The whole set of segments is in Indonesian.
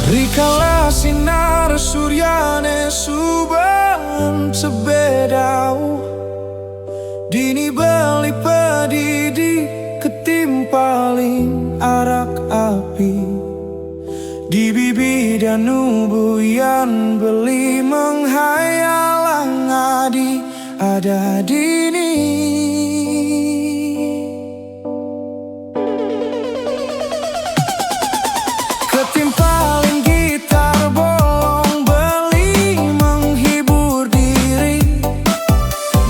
Rikala sinar suryane subang sebedau, dini beli pedidi ketimpaling arak api. Di bibi dan nubuyan beli menghayalang adi ada dini. Ketimpaling gitar bolong beli menghibur diri,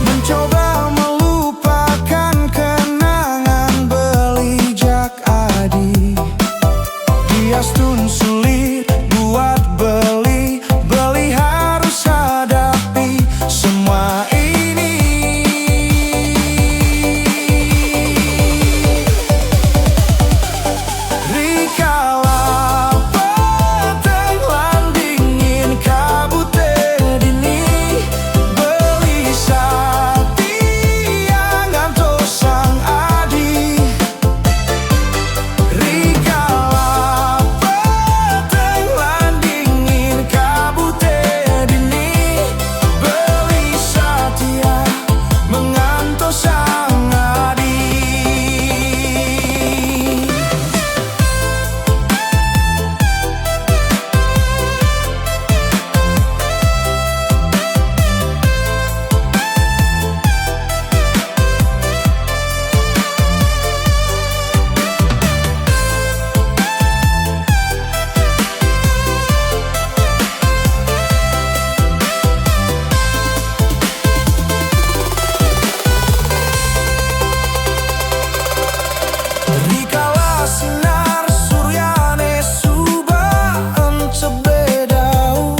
mencoba melupakan kenangan beli jak adi. Diastun sulit buat beli, beli harus hadapi semua ini. Rikala petang landingin kabut dini, beli satia ngantosang adi. Rikala petang landingin kabut dini, beli satia mengantosang adi. Rikala sinar suryane subang sebedau,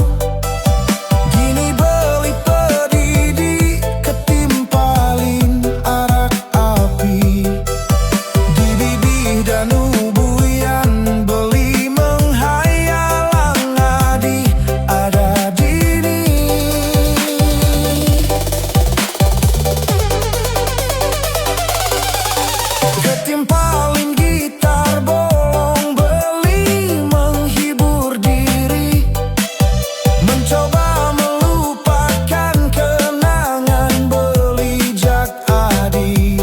dini beli pedidi ketimpaling arak api. Di bibih dan nubuyan beli menghayalang adi ada dini. Ketimpaling gitar bolong beli menghibur diri, mencoba melupakan kenangan beli jak adi.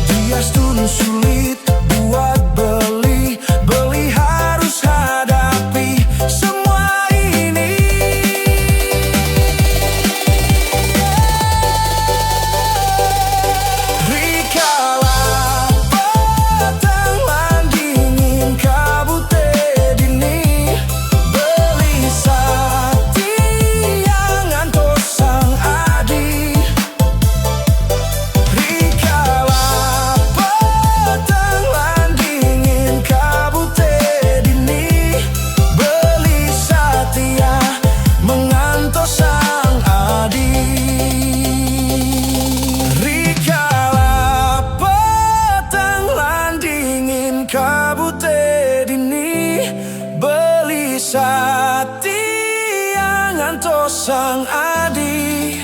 Diastun sulit buat beli, beli harus hadapi semua ini. Rikala petang landingin kabut dini, beli satia ngantosang adi. Rikala petang landingin kabut dini, beli satia mengantosang adi. Rikala petang landingin kabut dini, beli satia ngantosang adi.